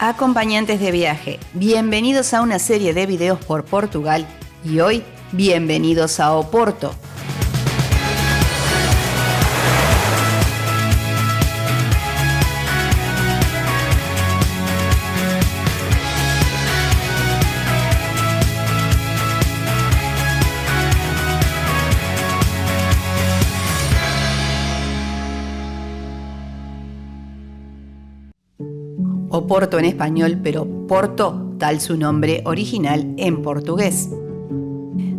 Acompañantes de viaje, bienvenidos a una serie de videos por Portugal y hoy, bienvenidos a Oporto. Oporto en español, pero Porto, tal su nombre original en portugués.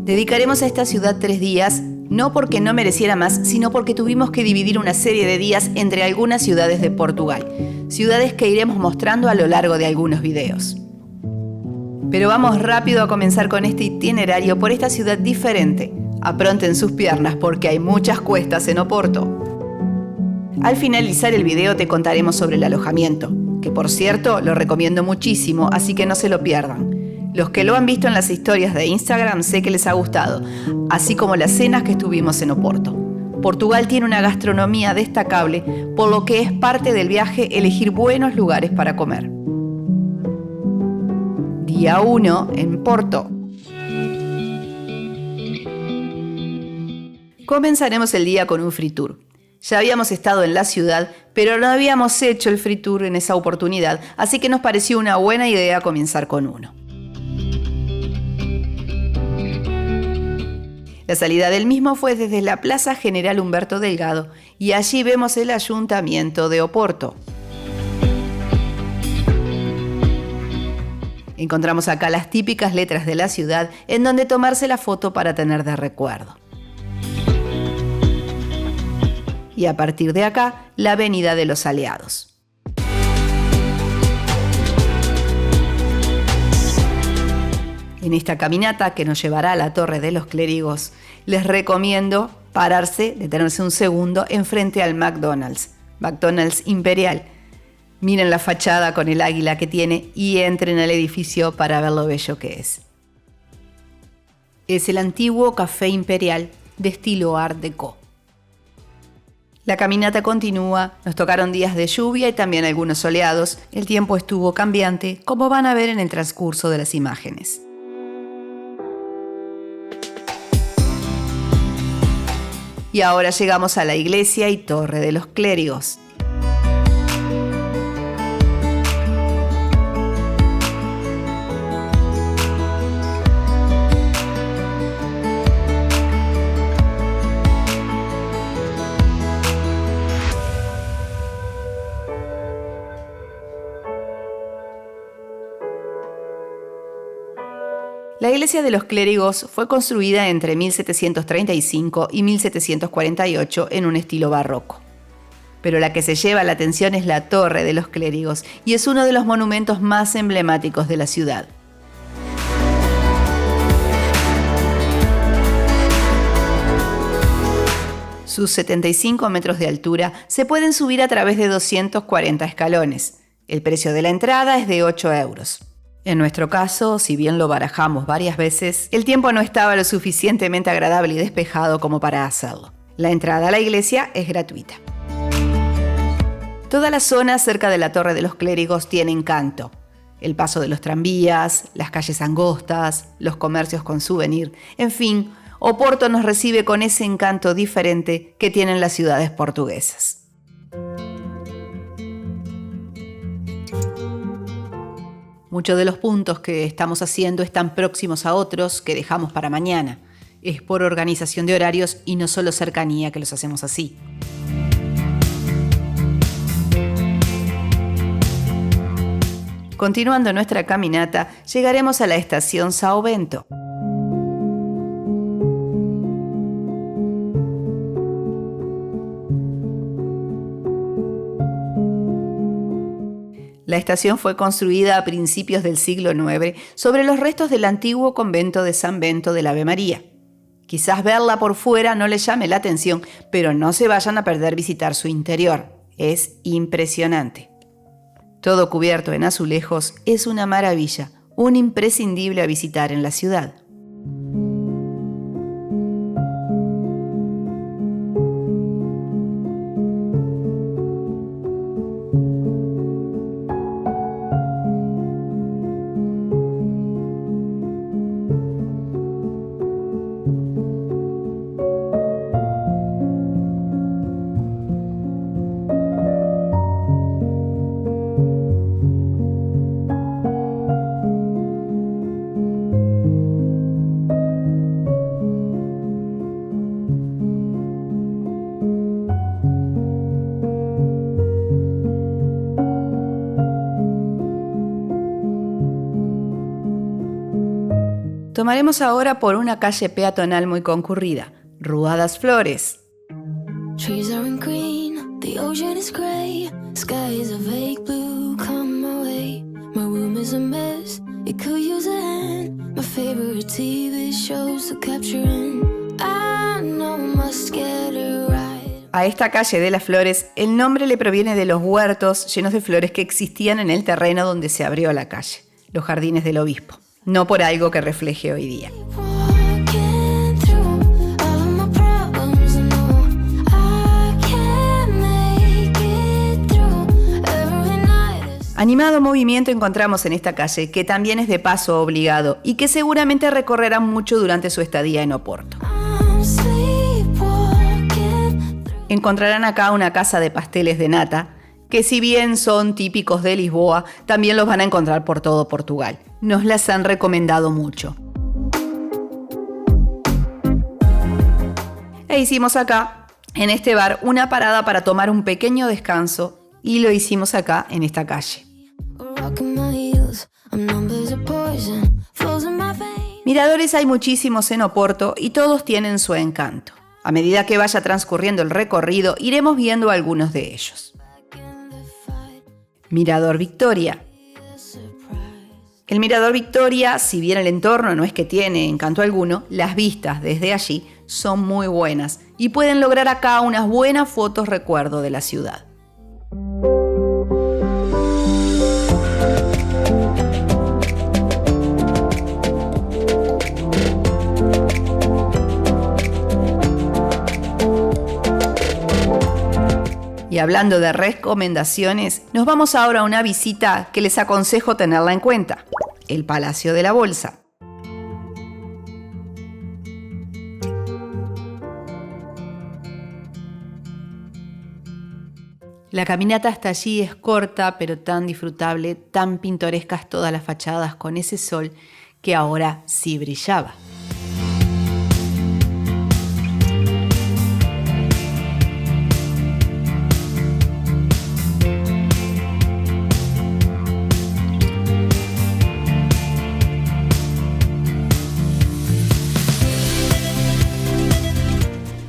Dedicaremos a esta ciudad 3 días, no porque no mereciera más, sino porque tuvimos que dividir una serie de días entre algunas ciudades de Portugal, ciudades que iremos mostrando a lo largo de algunos videos. Pero vamos rápido a comenzar con este itinerario por esta ciudad diferente. Apronten sus piernas porque hay muchas cuestas en Oporto. Al finalizar el video te contaremos sobre el alojamiento, que por cierto lo recomiendo muchísimo, así que no se lo pierdan. Los que lo han visto en las historias de Instagram sé que les ha gustado, así como las cenas que estuvimos en Oporto. Portugal tiene una gastronomía destacable, por lo que es parte del viaje elegir buenos lugares para comer. Día 1 en Porto. Comenzaremos el día con un free tour. Ya habíamos estado en la ciudad, pero no habíamos hecho el free tour en esa oportunidad, así que nos pareció una buena idea comenzar con uno. La salida del mismo fue desde la Plaza General Humberto Delgado y allí vemos el Ayuntamiento de Oporto. Encontramos acá las típicas letras de la ciudad en donde tomarse la foto para tener de recuerdo. Y a partir de acá, la Avenida de los Aliados. En esta caminata que nos llevará a la Torre de los Clérigos, les recomiendo pararse, detenerse un segundo, enfrente al McDonald's Imperial. Miren la fachada con el águila que tiene y entren al edificio para ver lo bello que es. Es el antiguo Café Imperial de estilo Art Deco. La caminata continúa, nos tocaron días de lluvia y también algunos soleados. El tiempo estuvo cambiante, como van a ver en el transcurso de las imágenes. Y ahora llegamos a la iglesia y Torre de los Clérigos. La iglesia de los Clérigos fue construida entre 1735 y 1748 en un estilo barroco. Pero la que se lleva la atención es la Torre de los Clérigos y es uno de los monumentos más emblemáticos de la ciudad. Sus 75 metros de altura se pueden subir a través de 240 escalones. El precio de la entrada es de 8 euros. En nuestro caso, si bien lo barajamos varias veces, el tiempo no estaba lo suficientemente agradable y despejado como para hacerlo. La entrada a la iglesia es gratuita. Toda la zona cerca de la Torre de los Clérigos tiene encanto. El paso de los tranvías, las calles angostas, los comercios con souvenir, en fin, Oporto nos recibe con ese encanto diferente que tienen las ciudades portuguesas. Muchos de los puntos que estamos haciendo están próximos a otros que dejamos para mañana. Es por organización de horarios y no solo cercanía que los hacemos así. Continuando nuestra caminata, llegaremos a la estación São Bento. La estación fue construida a principios del siglo IX sobre los restos del antiguo convento de San Bento del Ave María. Quizás verla por fuera no les llame la atención, pero no se vayan a perder visitar su interior. Es impresionante. Todo cubierto en azulejos es una maravilla, un imprescindible a visitar en la ciudad. Tomaremos ahora por una calle peatonal muy concurrida, Rua das Flores. Trees aren't green, the ocean is gray, sky is a vague blue, come my way. My room is a mess, it could use a hand. My favorite TV shows to capture in. I know I must get it right. A esta calle de las Flores, el nombre le proviene de los huertos llenos de flores que existían en el terreno donde se abrió la calle, los jardines del obispo, no por algo que refleje hoy día. Walking through all of my problems, no, I can't make it through every night. Animado movimiento encontramos en esta calle, que también es de paso obligado y que seguramente recorrerán mucho durante su estadía en Oporto. I'm sleepwalking. Encontrarán acá una casa de pasteles de nata, que si bien son típicos de Lisboa, también los van a encontrar por todo Portugal. Nos las han recomendado mucho. E hicimos acá, en este bar, una parada para tomar un pequeño descanso, y lo hicimos acá, en esta calle. Rocking my heels, I'm numbers of poison, flows in my veins. Miradores hay muchísimos en Oporto y todos tienen su encanto. A medida que vaya transcurriendo el recorrido, iremos viendo algunos de ellos. Mirador Victoria. El Mirador Victoria, si bien el entorno no es que tiene encanto alguno, las vistas desde allí son muy buenas y pueden lograr acá unas buenas fotos recuerdo de la ciudad. Y hablando de recomendaciones, nos vamos ahora a una visita que les aconsejo tenerla en cuenta: el Palacio de la Bolsa. La caminata hasta allí es corta, pero tan disfrutable, tan pintorescas todas las fachadas con ese sol que ahora sí brillaba.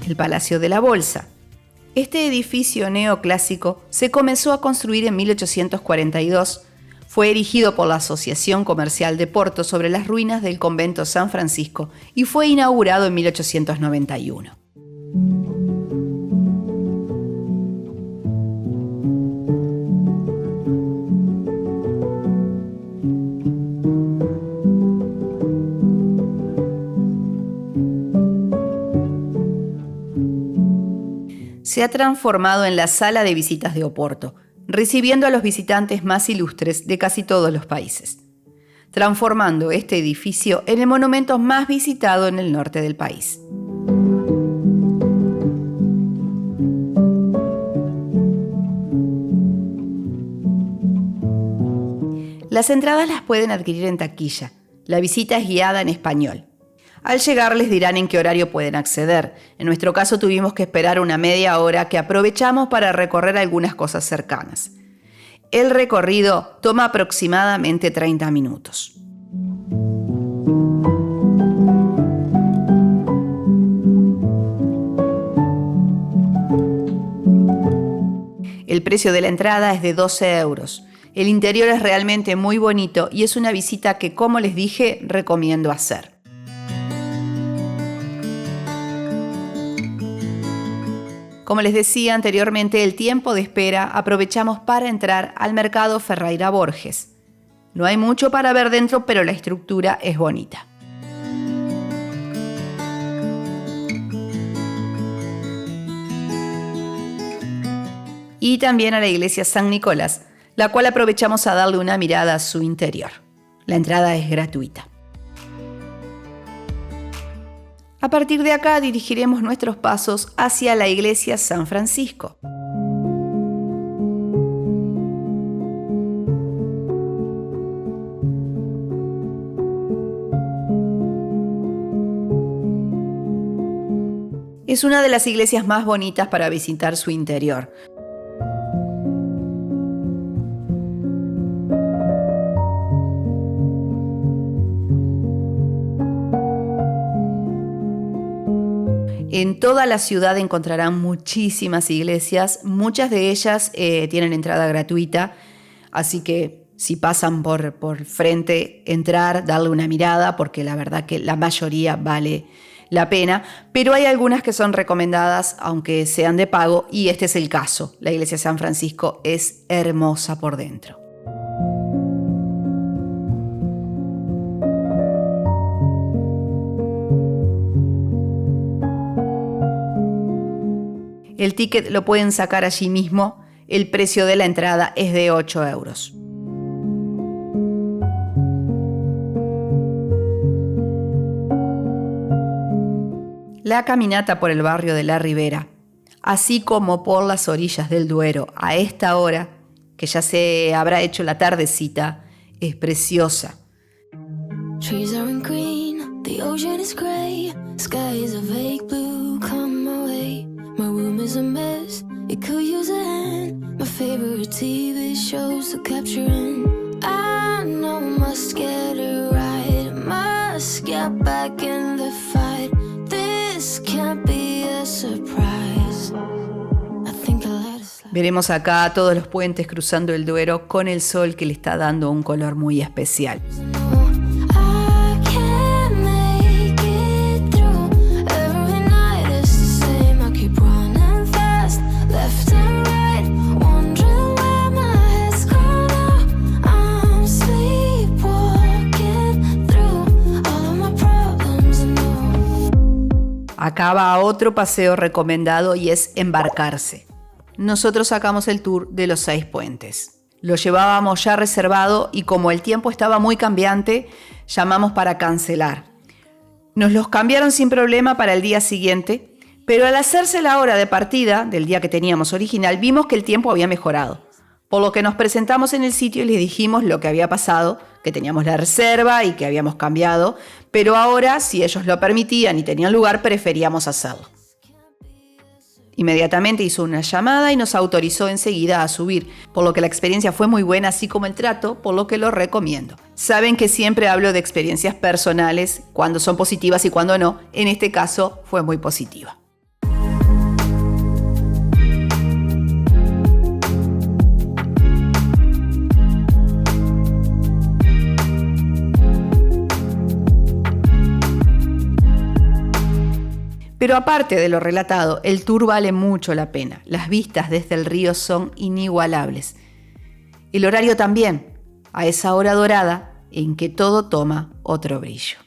El Palacio de la Bolsa. Este edificio neoclásico se comenzó a construir en 1842. Fue erigido por la Asociación Comercial de Porto sobre las ruinas del convento San Francisco y fue inaugurado en 1891. Se ha transformado en la sala de visitas de Oporto, recibiendo a los visitantes más ilustres de casi todos los países, transformando este edificio en el monumento más visitado en el norte del país. Las entradas las pueden adquirir en taquilla. La visita es guiada en español. Al llegar les dirán en qué horario pueden acceder. En nuestro caso tuvimos que esperar una media hora que aprovechamos para recorrer algunas cosas cercanas. El recorrido toma aproximadamente 30 minutos. El precio de la entrada es de 12 euros. El interior es realmente muy bonito y es una visita que, como les dije, recomiendo hacer. Como les decía anteriormente, el tiempo de espera aprovechamos para entrar al mercado Ferreira Borges. No hay mucho para ver dentro, pero la estructura es bonita. Y también a la iglesia San Nicolás, la cual aprovechamos a darle una mirada a su interior. La entrada es gratuita. A partir de acá dirigiremos nuestros pasos hacia la iglesia San Francisco. Es una de las iglesias más bonitas para visitar su interior. En toda la ciudad encontrarán muchísimas iglesias, muchas de ellas tienen entrada gratuita, así que si pasan por frente, entrar, darle una mirada, porque la verdad que la mayoría vale la pena, pero hay algunas que son recomendadas aunque sean de pago, y este es el caso. La iglesia de San Francisco es hermosa por dentro. El ticket lo pueden sacar allí mismo. El precio de la entrada es de 8 euros. La caminata por el barrio de La Ribera, así como por las orillas del Duero a esta hora, que ya se habrá hecho la tardecita, es preciosa. Trees aren't green, the ocean is gray, sky is a vague blue, come my way. My room is a mess, it could use a hand. My favorite TV shows to capture in. I know must get it right, must get back in the fight. This can't be a surprise. I think I let it slide. Veremos acá todos los puentes cruzando el Duero con el sol que le está dando un color muy especial. Acá va otro paseo recomendado y es embarcarse. Nosotros sacamos el tour de los 6 puentes. Lo llevábamos ya reservado y como el tiempo estaba muy cambiante, llamamos para cancelar. Nos los cambiaron sin problema para el día siguiente, pero al hacerse la hora de partida del día que teníamos original, vimos que el tiempo había mejorado. Por lo que nos presentamos en el sitio y les dijimos lo que había pasado, que teníamos la reserva y que habíamos cambiado, pero ahora, si ellos lo permitían y tenían lugar, preferíamos hacerlo. Inmediatamente hizo una llamada y nos autorizó enseguida a subir, por lo que la experiencia fue muy buena, así como el trato, por lo que lo recomiendo. Saben que siempre hablo de experiencias personales, cuando son positivas y cuando no. En este caso fue muy positiva. Pero aparte de lo relatado, el tour vale mucho la pena. Las vistas desde el río son inigualables. El horario también, a esa hora dorada en que todo toma otro brillo.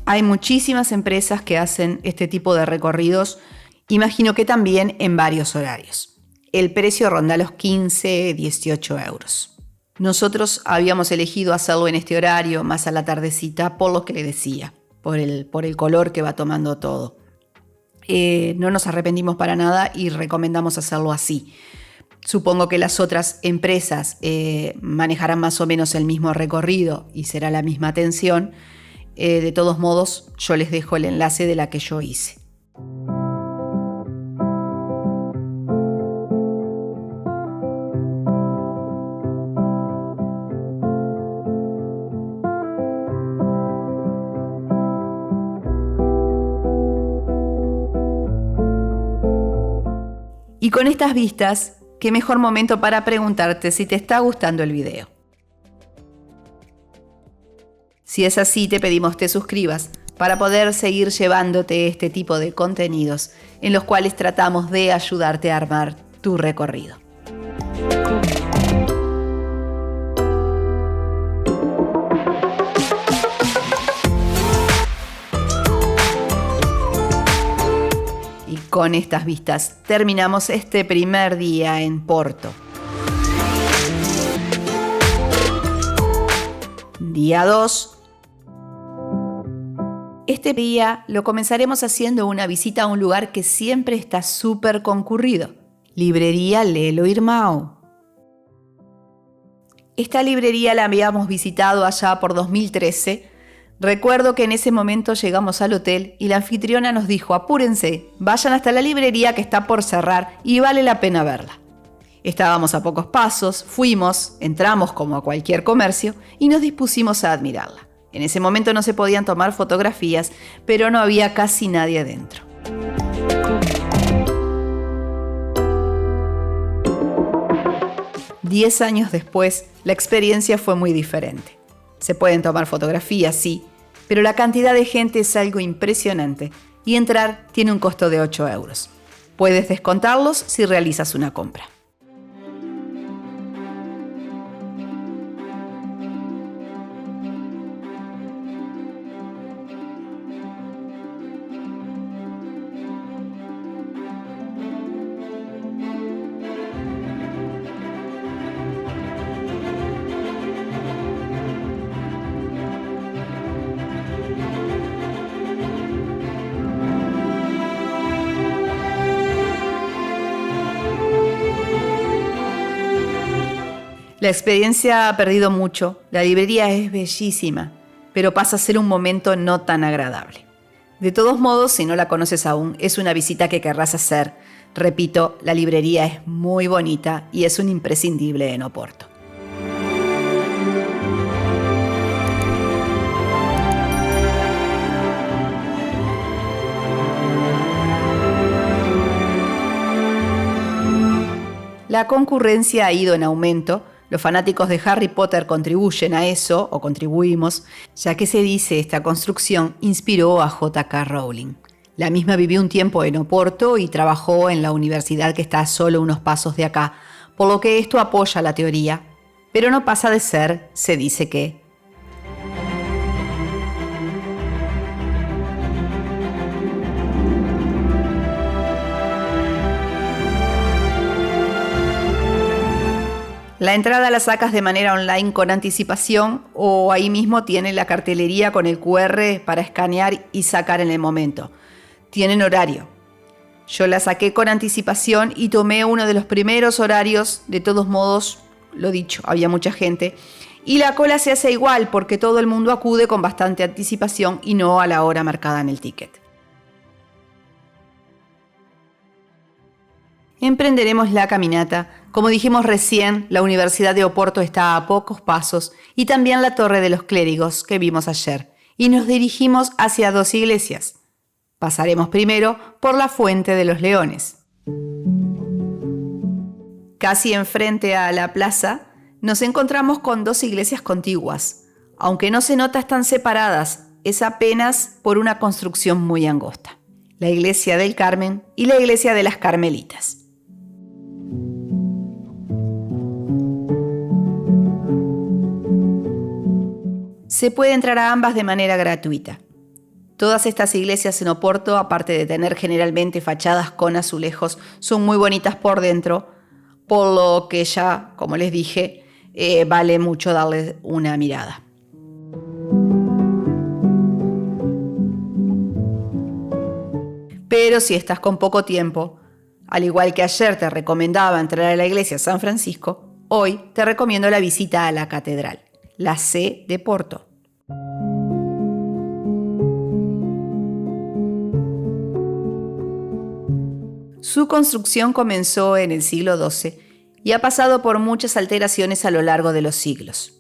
Hay muchísimas empresas que hacen este tipo de recorridos, imagino que también en varios horarios. El precio ronda los 15, 18 euros. Nosotros habíamos elegido hacerlo en este horario, más a la tardecita, por lo que le decía, por el color que va tomando todo. No nos arrepentimos para nada y recomendamos hacerlo así. Supongo que las otras empresas manejarán más o menos el mismo recorrido y será la misma atención. De todos modos, yo les dejo el enlace de la que yo hice. Y con estas vistas, qué mejor momento para preguntarte si te está gustando el video. Si es así, te pedimos te suscribas para poder seguir llevándote este tipo de contenidos en los cuales tratamos de ayudarte a armar tu recorrido. Con estas vistas terminamos este primer día en Porto. Día 2. Este día lo comenzaremos haciendo una visita a un lugar que siempre está súper concurrido. Librería Lelo Irmão. Esta librería la habíamos visitado allá por 2013. Recuerdo que en ese momento llegamos al hotel y la anfitriona nos dijo: apúrense, vayan hasta la librería que está por cerrar y vale la pena verla. Estábamos a pocos pasos, fuimos, entramos como a cualquier comercio y nos dispusimos a admirarla. En ese momento no se podían tomar fotografías, pero no había casi nadie dentro. Diez años después, la experiencia fue muy diferente. Se pueden tomar fotografías, sí, pero la cantidad de gente es algo impresionante y entrar tiene un costo de 8 euros. Puedes descontarlos si realizas una compra. La experiencia ha perdido mucho, la librería es bellísima, pero pasa a ser un momento no tan agradable. De todos modos, si no la conoces aún, es una visita que querrás hacer. Repito, la librería es muy bonita y es un imprescindible en Oporto. La concurrencia ha ido en aumento. Los fanáticos de Harry Potter contribuyen a eso, o contribuimos, ya que se dice esta construcción inspiró a J.K. Rowling. La misma vivió un tiempo en Oporto y trabajó en la universidad que está a solo unos pasos de acá, por lo que esto apoya la teoría, pero no pasa de ser, se dice que, la entrada la sacas de manera online con anticipación o ahí mismo tiene la cartelería con el QR para escanear y sacar en el momento. Tienen horario. Yo la saqué con anticipación y tomé uno de los primeros horarios. De todos modos, lo dicho, había mucha gente. Y la cola se hace igual porque todo el mundo acude con bastante anticipación y no a la hora marcada en el ticket. Emprenderemos la caminata. Como dijimos recién, la Universidad de Oporto está a pocos pasos y también la Torre de los Clérigos que vimos ayer. Y nos dirigimos hacia 2 iglesias. Pasaremos primero por la Fuente de los Leones. Casi enfrente a la plaza nos encontramos con 2 iglesias contiguas. Aunque no se nota, están separadas. Es apenas por una construcción muy angosta. La Iglesia del Carmen y la Iglesia de las Carmelitas. Se puede entrar a ambas de manera gratuita. Todas estas iglesias en Oporto, aparte de tener generalmente fachadas con azulejos, son muy bonitas por dentro, por lo que ya, como les dije, vale mucho darles una mirada. Pero si estás con poco tiempo, al igual que ayer te recomendaba entrar a la iglesia San Francisco, hoy te recomiendo la visita a la catedral, la C de Porto. Su construcción comenzó en el siglo XII y ha pasado por muchas alteraciones a lo largo de los siglos.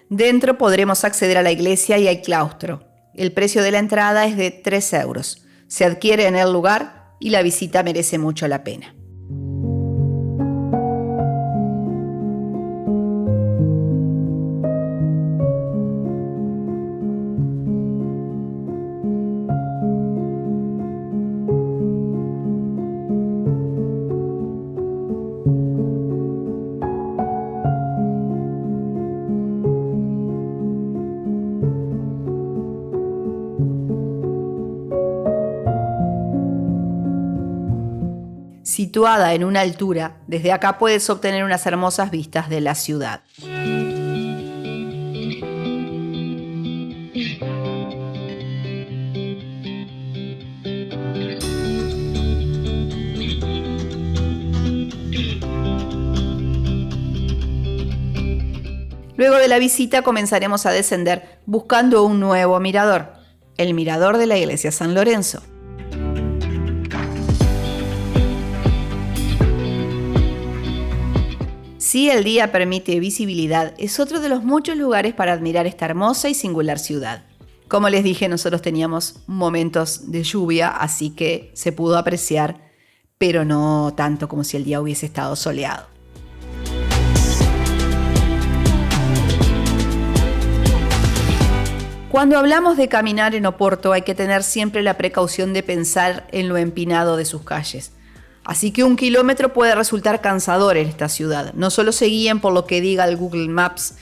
Dentro podremos acceder a la iglesia y al claustro. El precio de la entrada es de 3 euros. Se adquiere en el lugar y la visita merece mucho la pena. Situada en una altura, desde acá puedes obtener unas hermosas vistas de la ciudad. Luego de la visita comenzaremos a descender buscando un nuevo mirador, el mirador de la iglesia San Lorenzo. Si el día permite visibilidad, es otro de los muchos lugares para admirar esta hermosa y singular ciudad. Como les dije, nosotros teníamos momentos de lluvia, así que se pudo apreciar, pero no tanto como si el día hubiese estado soleado. Cuando hablamos de caminar en Oporto hay que tener siempre la precaución de pensar en lo empinado de sus calles. Así que 1 kilómetro puede resultar cansador en esta ciudad. No solo se guíen por lo que diga el Google Maps,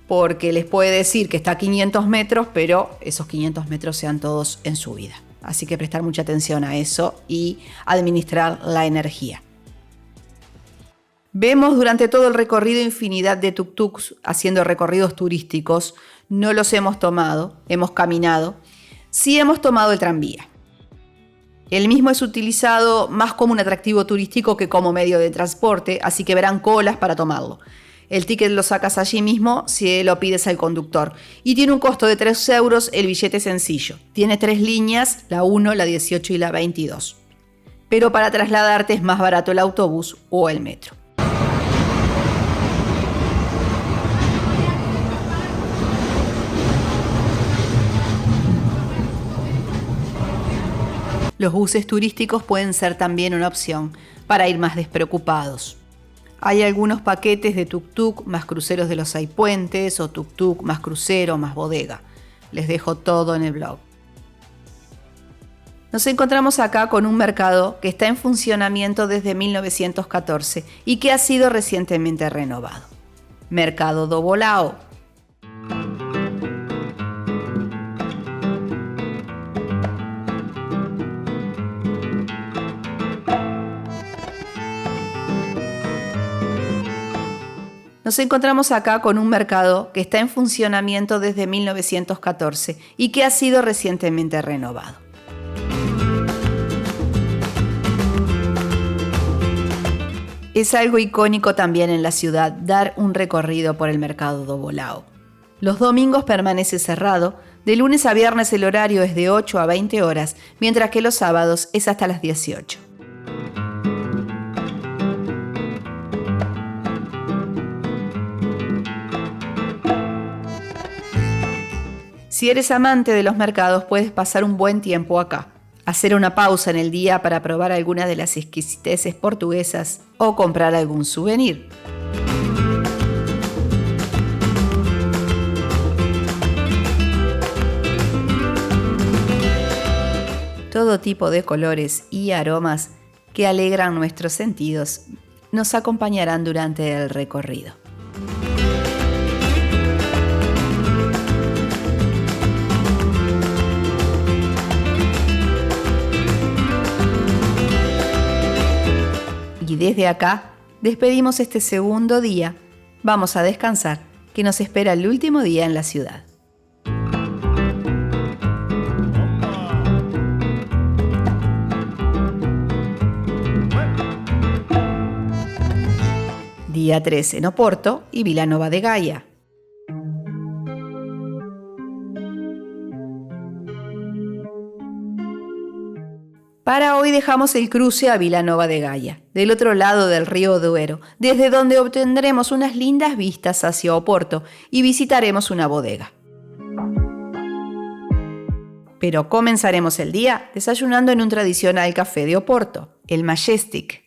porque les puede decir que está a 500 metros, pero esos 500 metros sean todos en subida. Así que prestar mucha atención a eso y administrar la energía. Vemos durante todo el recorrido infinidad de tuk-tuks haciendo recorridos turísticos. No los hemos tomado, hemos caminado. Sí hemos tomado el tranvía. El mismo es utilizado más como un atractivo turístico que como medio de transporte, así que verán colas para tomarlo. El ticket lo sacas allí mismo si lo pides al conductor. Y tiene un costo de 3 euros el billete sencillo. Tiene 3 líneas, la 1, la 18 y la 22. Pero para trasladarte es más barato el autobús o el metro. Los buses turísticos pueden ser también una opción para ir más despreocupados. Hay algunos paquetes de tuk-tuk más cruceros de los Saipuentes o tuk-tuk más crucero más bodega. Les dejo todo en el blog. Nos encontramos acá con un mercado que está en funcionamiento desde 1914 y que ha sido recientemente renovado. Mercado do Bolao. Nos encontramos acá con un mercado que está en funcionamiento desde 1914 y que ha sido recientemente renovado. Es algo icónico también en la ciudad dar un recorrido por el mercado do Bolao. Los domingos permanece cerrado, de lunes a viernes el horario es de 8 a 20 horas, mientras que los sábados es hasta las 18. Si eres amante de los mercados, puedes pasar un buen tiempo acá, hacer una pausa en el día para probar alguna de las exquisiteces portuguesas o comprar algún souvenir. Todo tipo de colores y aromas que alegran nuestros sentidos nos acompañarán durante el recorrido. Y desde acá despedimos este segundo día. Vamos a descansar, que nos espera el último día en la ciudad. Día 3 en Oporto y Vila Nova de Gaia. Para hoy dejamos el cruce a Vila Nova de Gaia, del otro lado del río Duero, desde donde obtendremos unas lindas vistas hacia Oporto y visitaremos una bodega. Pero comenzaremos el día desayunando en un tradicional café de Oporto, el Majestic.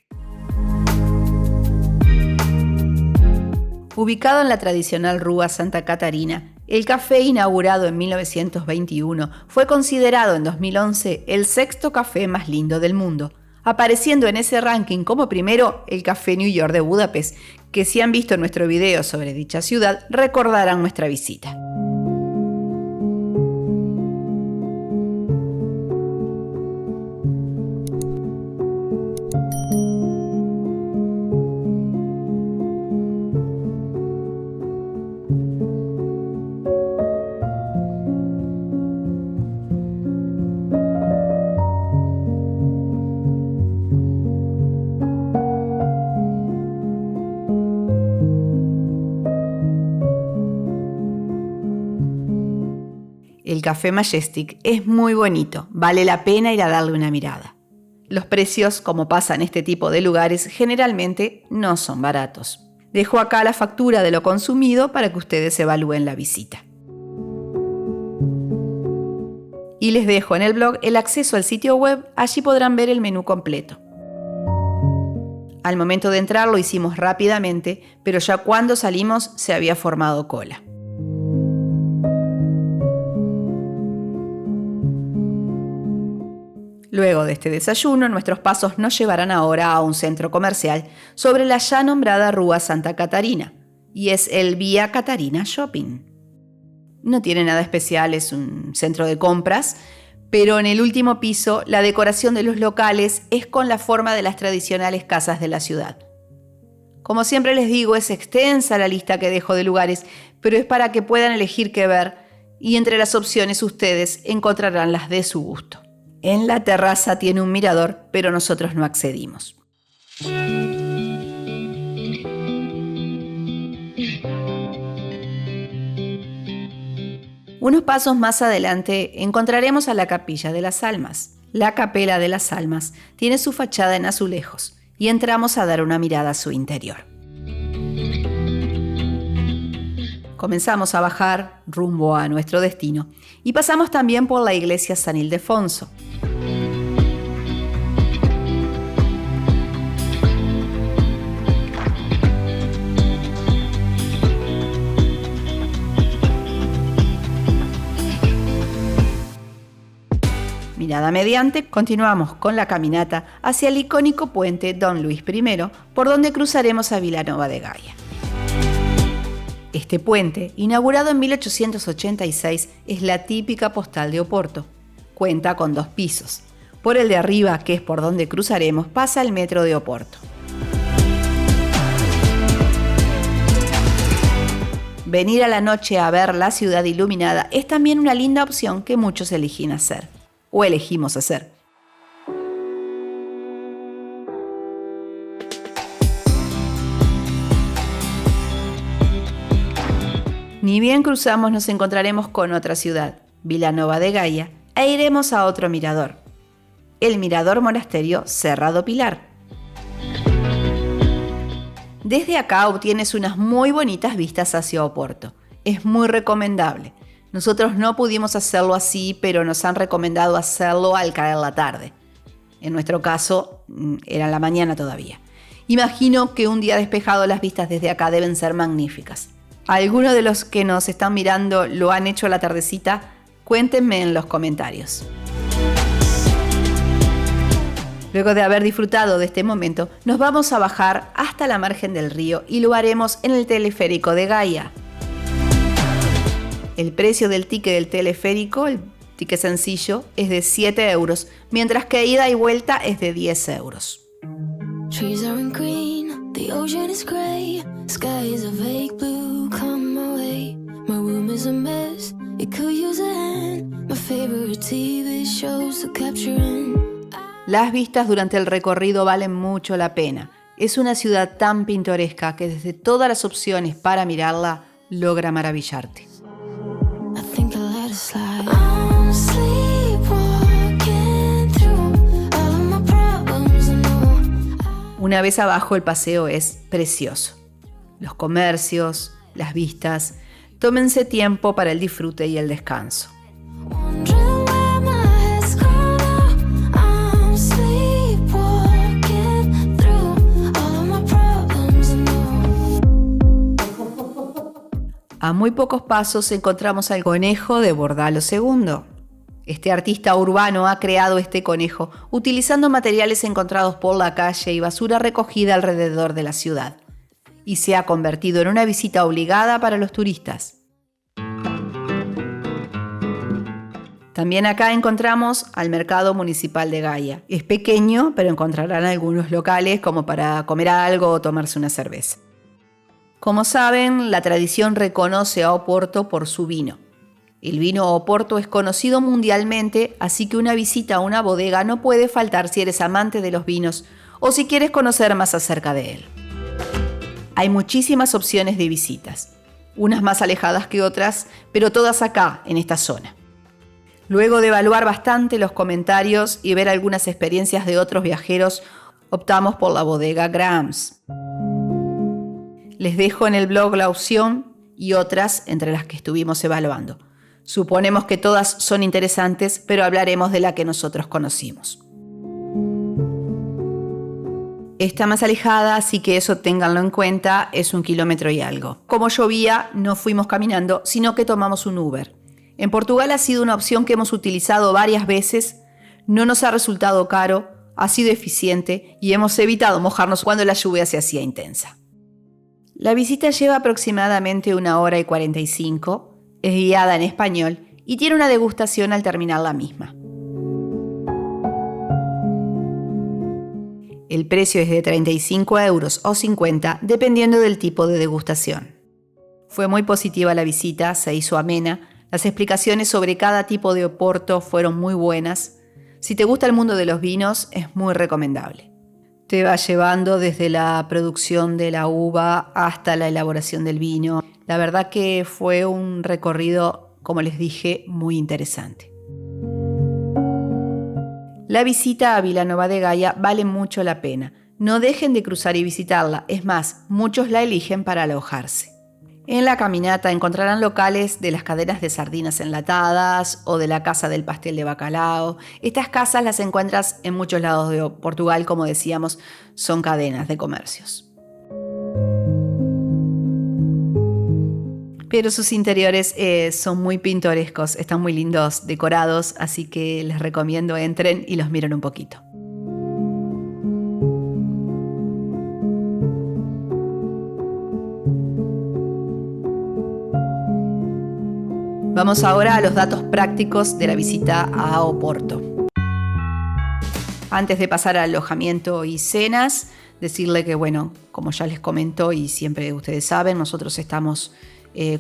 Ubicado en la tradicional Rúa Santa Catarina, el café, inaugurado en 1921, fue considerado en 2011 el 6º café más lindo del mundo, apareciendo en ese ranking como primero el Café New York de Budapest, que si han visto nuestro video sobre dicha ciudad, recordarán nuestra visita. El Café Majestic es muy bonito, vale la pena ir a darle una mirada. Los precios, como pasa en este tipo de lugares, generalmente no son baratos. Dejo acá la factura de lo consumido para que ustedes evalúen la visita. Y les dejo en el blog el acceso al sitio web, allí podrán ver el menú completo. Al momento de entrar lo hicimos rápidamente, pero ya cuando salimos se había formado cola. Luego de este desayuno, nuestros pasos nos llevarán ahora a un centro comercial sobre la ya nombrada Rúa Santa Catarina, y es el Via Catarina Shopping. No tiene nada especial, es un centro de compras, pero en el último piso la decoración de los locales es con la forma de las tradicionales casas de la ciudad. Como siempre les digo, es extensa la lista que dejo de lugares, pero es para que puedan elegir qué ver y entre las opciones ustedes encontrarán las de su gusto. En la terraza tiene un mirador, pero nosotros no accedimos. Unos pasos más adelante encontraremos a la Capilla de las Almas. La Capela de las Almas tiene su fachada en azulejos y entramos a dar una mirada a su interior. Comenzamos a bajar rumbo a nuestro destino y pasamos también por la iglesia San Ildefonso. Mirada mediante, continuamos con la caminata hacia el icónico puente Don Luis I, por donde cruzaremos a Vilanova de Gaia. Este puente, inaugurado en 1886, es la típica postal de Oporto. Cuenta con 2 pisos. Por el de arriba, que es por donde cruzaremos, pasa el metro de Oporto. Venir a la noche a ver la ciudad iluminada es también una linda opción que muchos eligen hacer. O elegimos hacer. Ni bien cruzamos nos encontraremos con otra ciudad, Vilanova de Gaia, e iremos a otro mirador, el Mirador Monasterio Cerrado Pilar. Desde acá obtienes unas muy bonitas vistas hacia Oporto. Es muy recomendable. Nosotros no pudimos hacerlo así, pero nos han recomendado hacerlo al caer la tarde. En nuestro caso, era en la mañana todavía. Imagino que un día despejado las vistas desde acá deben ser magníficas. ¿Alguno de los que nos están mirando lo han hecho a la tardecita? Cuéntenme en los comentarios. Luego de haber disfrutado de este momento, nos vamos a bajar hasta la margen del río y lo haremos en el teleférico de Gaia. El precio del ticket del teleférico, el ticket sencillo, es de 7 euros, mientras que ida y vuelta es de 10 euros. Trees aren't green, the ocean is gray, sky is a vague blue, come my way. My room is a mess, it could use a hand. My favorite TV shows to capturing. Las vistas durante el recorrido valen mucho la pena. Es una ciudad tan pintoresca que desde todas las opciones para mirarla logra maravillarte. Una vez abajo el paseo es precioso. Los comercios, las vistas, tómense tiempo para el disfrute y el descanso. A muy pocos pasos encontramos al conejo de Bordalo II. Este artista urbano ha creado este conejo utilizando materiales encontrados por la calle y basura recogida alrededor de la ciudad, y se ha convertido en una visita obligada para los turistas. También acá encontramos al Mercado Municipal de Gaia. Es pequeño, pero encontrarán algunos locales como para comer algo o tomarse una cerveza. Como saben, la tradición reconoce a Oporto por su vino. El vino Oporto es conocido mundialmente, así que una visita a una bodega no puede faltar si eres amante de los vinos o si quieres conocer más acerca de él. Hay muchísimas opciones de visitas, unas más alejadas que otras, pero todas acá, en esta zona. Luego de evaluar bastante los comentarios y ver algunas experiencias de otros viajeros, optamos por la bodega Grams. Les dejo en el blog la opción y otras entre las que estuvimos evaluando. Suponemos que todas son interesantes, pero hablaremos de la que nosotros conocimos. Está más alejada, así que eso ténganlo en cuenta, es 1 kilómetro y algo. Como llovía, no fuimos caminando, sino que tomamos un Uber. En Portugal ha sido una opción que hemos utilizado varias veces, no nos ha resultado caro, ha sido eficiente y hemos evitado mojarnos cuando la lluvia se hacía intensa. La visita lleva aproximadamente 1 hora y 45, es guiada en español y tiene una degustación al terminar la misma. El precio es de 35 euros o 50, dependiendo del tipo de degustación. Fue muy positiva la visita, se hizo amena, las explicaciones sobre cada tipo de Oporto fueron muy buenas. Si te gusta el mundo de los vinos, es muy recomendable. Te va llevando desde la producción de la uva hasta la elaboración del vino. La verdad que fue un recorrido, como les dije, muy interesante. La visita a Vilanova de Gaia vale mucho la pena. No dejen de cruzar y visitarla. Es más, muchos la eligen para alojarse. En la caminata encontrarán locales de las cadenas de sardinas enlatadas o de la casa del pastel de bacalao. Estas casas las encuentras en muchos lados de Portugal, como decíamos, son cadenas de comercios. Pero sus interiores son muy pintorescos, están muy lindos, decorados, así que les recomiendo entren y los miren un poquito. Vamos ahora a los datos prácticos de la visita a Oporto. Antes de pasar al alojamiento y cenas, decirle que, bueno, como ya les comento y siempre ustedes saben, nosotros estamos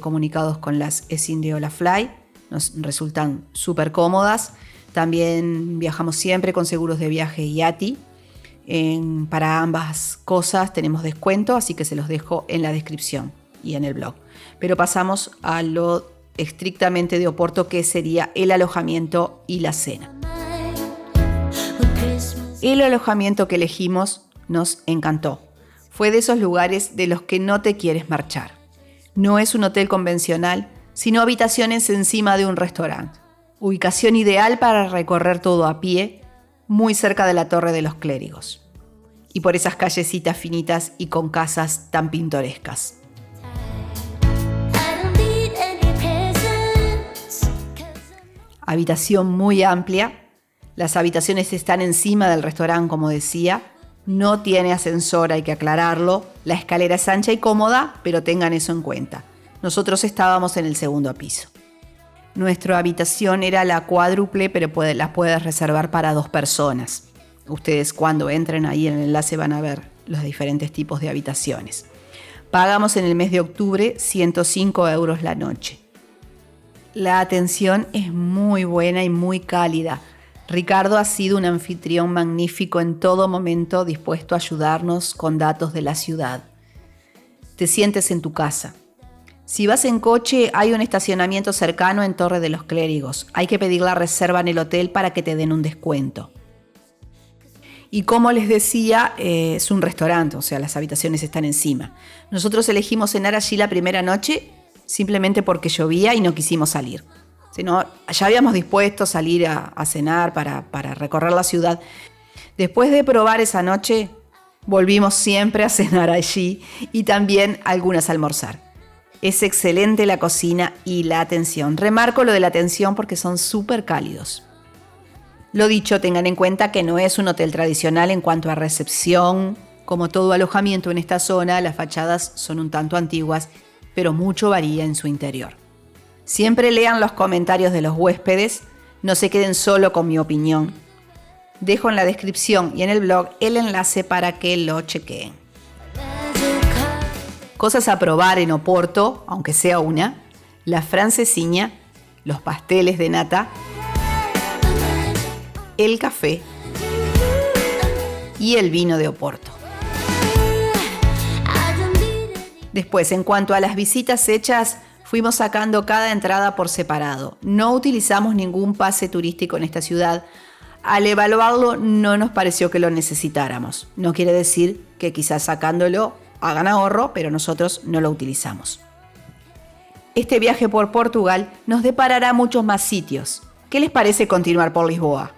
comunicados con las eSIM Olafly, nos resultan súper cómodas. También viajamos siempre con seguros de viaje IATI. Para ambas cosas tenemos descuento, así que se los dejo en la descripción y en el blog. Pero pasamos a lo estrictamente de Oporto, que sería el alojamiento y la cena. El alojamiento que elegimos nos encantó. Fue de esos lugares de los que no te quieres marchar. No es un hotel convencional, sino habitaciones encima de un restaurante. Ubicación ideal para recorrer todo a pie, muy cerca de la Torre de los Clérigos. Y por esas callecitas finitas y con casas tan pintorescas. Habitación muy amplia. Las habitaciones están encima del restaurante, como decía. No tiene ascensor, hay que aclararlo. La escalera es ancha y cómoda, pero tengan eso en cuenta. Nosotros estábamos en el 2º piso. Nuestra habitación era la cuádruple, pero la puedes reservar para 2 personas. Ustedes cuando entren ahí en el enlace van a ver los diferentes tipos de habitaciones. Pagamos en el mes de octubre 105 euros la noche. La atención es muy buena y muy cálida. Ricardo ha sido un anfitrión magnífico en todo momento, dispuesto a ayudarnos con datos de la ciudad. Te sientes en tu casa. Si vas en coche, hay un estacionamiento cercano en Torre de los Clérigos. Hay que pedir la reserva en el hotel para que te den un descuento. Y como les decía, es un restaurante, o sea, las habitaciones están encima. Nosotros elegimos cenar allí la primera noche simplemente porque llovía y no quisimos salir. Sino, ya habíamos dispuesto a salir a cenar para recorrer la ciudad. Después de probar esa noche, volvimos siempre a cenar allí y también algunas a almorzar. Es excelente la cocina y la atención. Remarco lo de la atención porque son súper cálidos. Lo dicho, tengan en cuenta que no es un hotel tradicional en cuanto a recepción. Como todo alojamiento en esta zona, las fachadas son un tanto antiguas, pero mucho varía en su interior. Siempre lean los comentarios de los huéspedes, no se queden solo con mi opinión. Dejo en la descripción y en el blog el enlace para que lo chequeen. Cosas a probar en Oporto, aunque sea una: la francesiña, los pasteles de nata, el café y el vino de Oporto. Después, en cuanto a las visitas hechas, fuimos sacando cada entrada por separado. No utilizamos ningún pase turístico en esta ciudad. Al evaluarlo no nos pareció que lo necesitáramos. No quiere decir que quizás sacándolo hagan ahorro, pero nosotros no lo utilizamos. Este viaje por Portugal nos deparará muchos más sitios. ¿Qué les parece continuar por Lisboa?